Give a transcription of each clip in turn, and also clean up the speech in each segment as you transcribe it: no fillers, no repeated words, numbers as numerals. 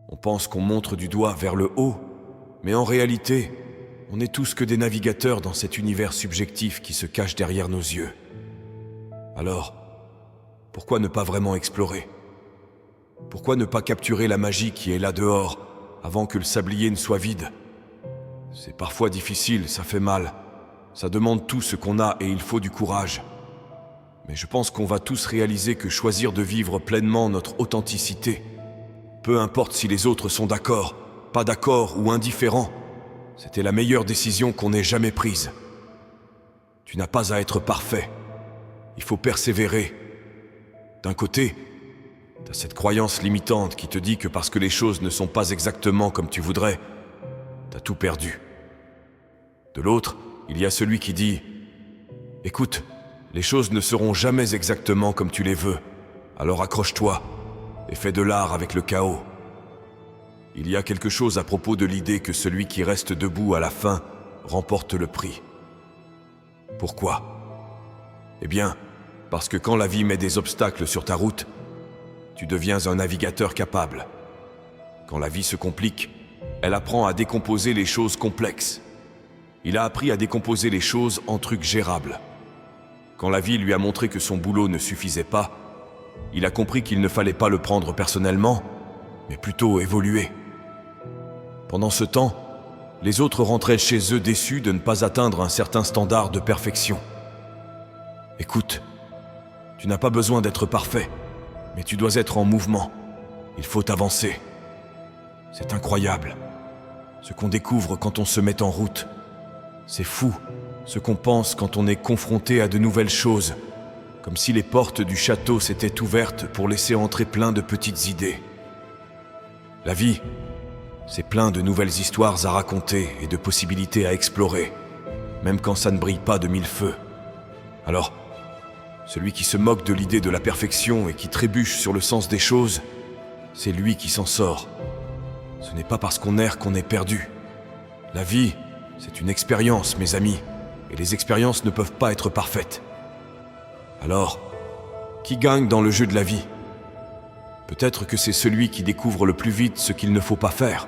On pense qu'on montre du doigt vers le haut, mais en réalité, on n'est tous que des navigateurs dans cet univers subjectif qui se cache derrière nos yeux. Alors, pourquoi ne pas vraiment explorer? Pourquoi ne pas capturer la magie qui est là dehors, avant que le sablier ne soit vide? C'est parfois difficile, ça fait mal. Ça demande tout ce qu'on a et il faut du courage. Mais je pense qu'on va tous réaliser que choisir de vivre pleinement notre authenticité, peu importe si les autres sont d'accord, pas d'accord ou indifférents, c'était la meilleure décision qu'on ait jamais prise. Tu n'as pas à être parfait. Il faut persévérer. D'un côté, t'as cette croyance limitante qui te dit que parce que les choses ne sont pas exactement comme tu voudrais, t'as tout perdu. De l'autre, il y a celui qui dit « Écoute, les choses ne seront jamais exactement comme tu les veux, alors accroche-toi et fais de l'art avec le chaos. » Il y a quelque chose à propos de l'idée que celui qui reste debout à la fin remporte le prix. Pourquoi? Eh bien, parce que quand la vie met des obstacles sur ta route, tu deviens un navigateur capable. Quand la vie se complique, elle apprend à décomposer les choses complexes. Il a appris à décomposer les choses en trucs gérables. Quand la vie lui a montré que son boulot ne suffisait pas, il a compris qu'il ne fallait pas le prendre personnellement, mais plutôt évoluer. Pendant ce temps, les autres rentraient chez eux déçus de ne pas atteindre un certain standard de perfection. Écoute, tu n'as pas besoin d'être parfait, mais tu dois être en mouvement. Il faut avancer. C'est incroyable, ce qu'on découvre quand on se met en route. C'est fou, ce qu'on pense quand on est confronté à de nouvelles choses, comme si les portes du château s'étaient ouvertes pour laisser entrer plein de petites idées. La vie, c'est plein de nouvelles histoires à raconter et de possibilités à explorer, même quand ça ne brille pas de mille feux. Alors, celui qui se moque de l'idée de la perfection et qui trébuche sur le sens des choses, c'est lui qui s'en sort. Ce n'est pas parce qu'on erre qu'on est perdu. La vie, c'est une expérience, mes amis, et les expériences ne peuvent pas être parfaites. Alors, qui gagne dans le jeu de la vie? Peut-être que c'est celui qui découvre le plus vite ce qu'il ne faut pas faire.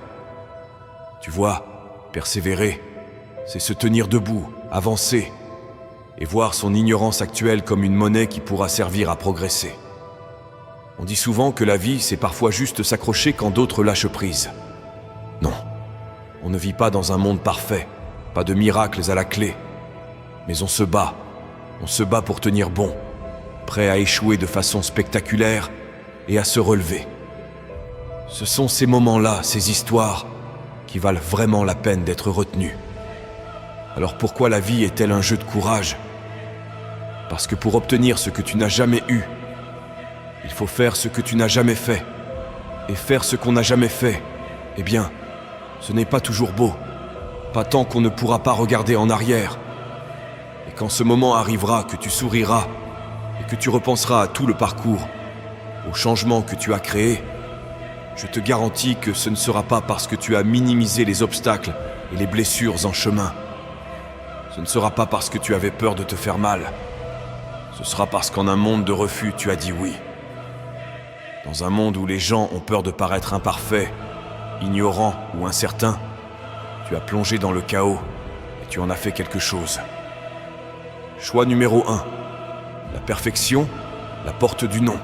Tu vois, persévérer, c'est se tenir debout, avancer, et voir son ignorance actuelle comme une monnaie qui pourra servir à progresser. On dit souvent que la vie, c'est parfois juste s'accrocher quand d'autres lâchent prise. Non, on ne vit pas dans un monde parfait, pas de miracles à la clé, mais on se bat pour tenir bon, prêt à échouer de façon spectaculaire et à se relever. Ce sont ces moments-là, ces histoires, qui valent vraiment la peine d'être retenues. Alors pourquoi la vie est-elle un jeu de courage? Parce que pour obtenir ce que tu n'as jamais eu, il faut faire ce que tu n'as jamais fait. Et faire ce qu'on n'a jamais fait, eh bien, ce n'est pas toujours beau. Pas tant qu'on ne pourra pas regarder en arrière. Et quand ce moment arrivera, que tu souriras et que tu repenseras à tout le parcours, au changement que tu as créé, je te garantis que ce ne sera pas parce que tu as minimisé les obstacles et les blessures en chemin. Ce ne sera pas parce que tu avais peur de te faire mal. Ce sera parce qu'en un monde de refus, tu as dit oui. Dans un monde où les gens ont peur de paraître imparfaits, ignorants ou incertains, tu as plongé dans le chaos et tu en as fait quelque chose. Choix numéro 1. La perfection, la porte du non.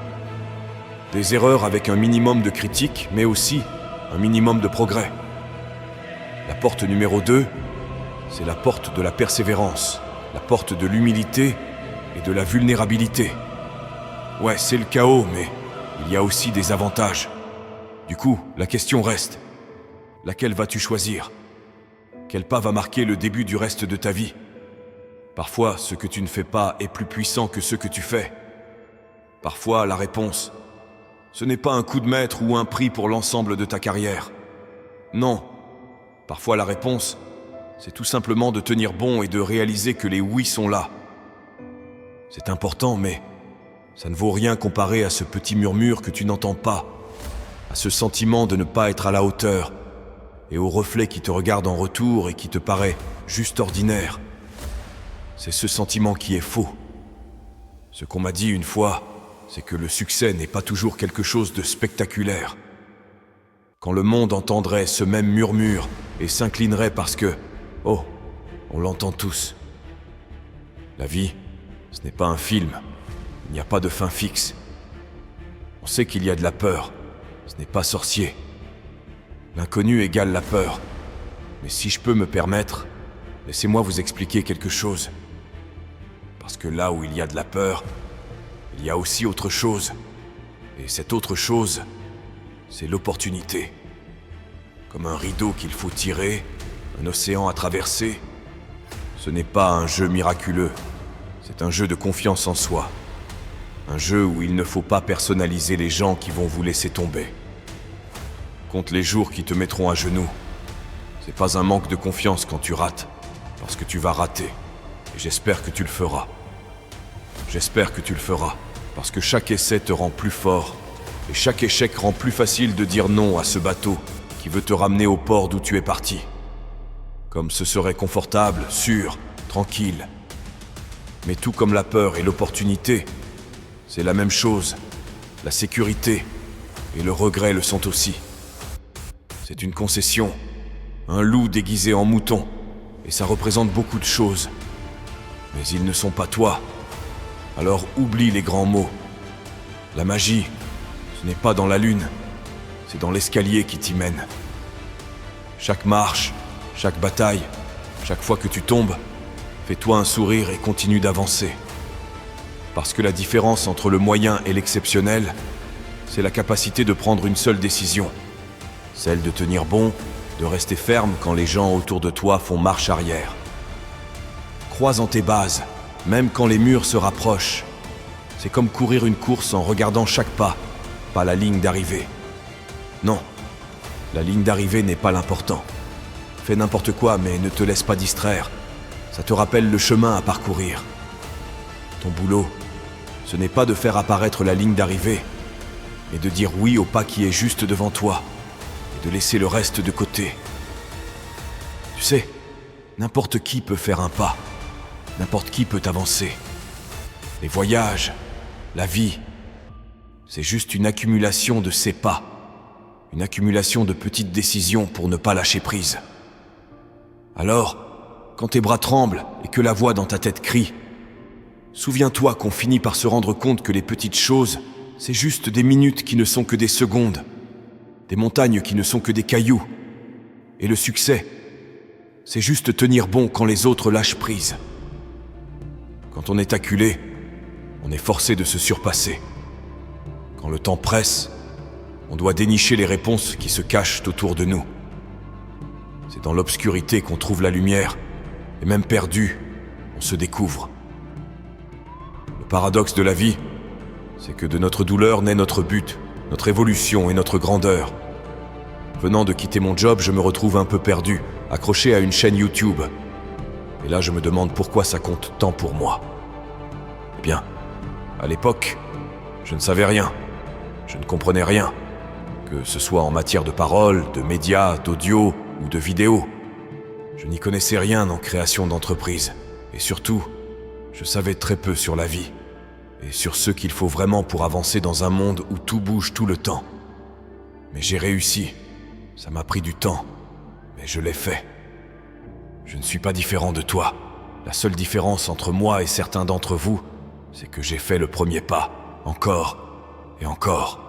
Des erreurs avec un minimum de critique, mais aussi un minimum de progrès. La porte numéro 2, c'est la porte de la persévérance, la porte de l'humilité et de la vulnérabilité. Ouais, c'est le chaos, mais il y a aussi des avantages. Du coup, la question reste, laquelle vas-tu choisir? Quel pas va marquer le début du reste de ta vie? Parfois, ce que tu ne fais pas est plus puissant que ce que tu fais. Parfois, la réponse, ce n'est pas un coup de maître ou un prix pour l'ensemble de ta carrière. Non. Parfois, la réponse, c'est tout simplement de tenir bon et de réaliser que les oui sont là. C'est important, mais ça ne vaut rien comparé à ce petit murmure que tu n'entends pas, à ce sentiment de ne pas être à la hauteur, et au reflet qui te regarde en retour et qui te paraît juste ordinaire. C'est ce sentiment qui est faux. Ce qu'on m'a dit une fois, c'est que le succès n'est pas toujours quelque chose de spectaculaire. Quand le monde entendrait ce même murmure et s'inclinerait parce que, oh, on l'entend tous. La vie, ce n'est pas un film. Il n'y a pas de fin fixe. On sait qu'il y a de la peur. Ce n'est pas sorcier. L'inconnu égale la peur. Mais si je peux me permettre, laissez-moi vous expliquer quelque chose. Parce que là où il y a de la peur, il y a aussi autre chose. Et cette autre chose, c'est l'opportunité. Comme un rideau qu'il faut tirer, un océan à traverser. Ce n'est pas un jeu miraculeux. C'est un jeu de confiance en soi. Un jeu où il ne faut pas personnaliser les gens qui vont vous laisser tomber. Compte les jours qui te mettront à genoux. C'est pas un manque de confiance quand tu rates, parce que tu vas rater. Et j'espère que tu le feras. J'espère que tu le feras, parce que chaque essai te rend plus fort, et chaque échec rend plus facile de dire non à ce bateau qui veut te ramener au port d'où tu es parti. Comme ce serait confortable, sûr, tranquille. Mais tout comme la peur et l'opportunité, c'est la même chose. La sécurité et le regret le sont aussi. C'est une concession, un loup déguisé en mouton, et ça représente beaucoup de choses. Mais ils ne sont pas toi. Alors oublie les grands mots. La magie, ce n'est pas dans la lune, c'est dans l'escalier qui t'y mène. Chaque marche, chaque bataille, chaque fois que tu tombes, fais-toi un sourire et continue d'avancer. Parce que la différence entre le moyen et l'exceptionnel, c'est la capacité de prendre une seule décision. Celle de tenir bon, de rester ferme quand les gens autour de toi font marche arrière. Crois en tes bases, même quand les murs se rapprochent. C'est comme courir une course en regardant chaque pas, pas la ligne d'arrivée. Non, la ligne d'arrivée n'est pas l'important. Fais n'importe quoi, mais ne te laisse pas distraire. Ça te rappelle le chemin à parcourir. Ton boulot, ce n'est pas de faire apparaître la ligne d'arrivée, mais de dire oui au pas qui est juste devant toi, et de laisser le reste de côté. Tu sais, n'importe qui peut faire un pas, n'importe qui peut avancer. Les voyages, la vie, c'est juste une accumulation de ces pas, une accumulation de petites décisions pour ne pas lâcher prise. Alors, quand tes bras tremblent et que la voix dans ta tête crie, souviens-toi qu'on finit par se rendre compte que les petites choses, c'est juste des minutes qui ne sont que des secondes, des montagnes qui ne sont que des cailloux. Et le succès, c'est juste tenir bon quand les autres lâchent prise. Quand on est acculé, on est forcé de se surpasser. Quand le temps presse, on doit dénicher les réponses qui se cachent autour de nous. C'est dans l'obscurité qu'on trouve la lumière, et même perdu, on se découvre. Le paradoxe de la vie, c'est que de notre douleur naît notre but, notre évolution et notre grandeur. Venant de quitter mon job, je me retrouve un peu perdu, accroché à une chaîne YouTube. Et là, je me demande pourquoi ça compte tant pour moi. Eh bien, à l'époque, je ne savais rien. Je ne comprenais rien. Que ce soit en matière de parole, de médias, d'audio ou de vidéo. Je n'y connaissais rien en création d'entreprise. Et surtout, je savais très peu sur la vie. Et sur ce qu'il faut vraiment pour avancer dans un monde où tout bouge tout le temps. Mais j'ai réussi. Ça m'a pris du temps. Mais je l'ai fait. Je ne suis pas différent de toi. La seule différence entre moi et certains d'entre vous, c'est que j'ai fait le premier pas. Encore et encore.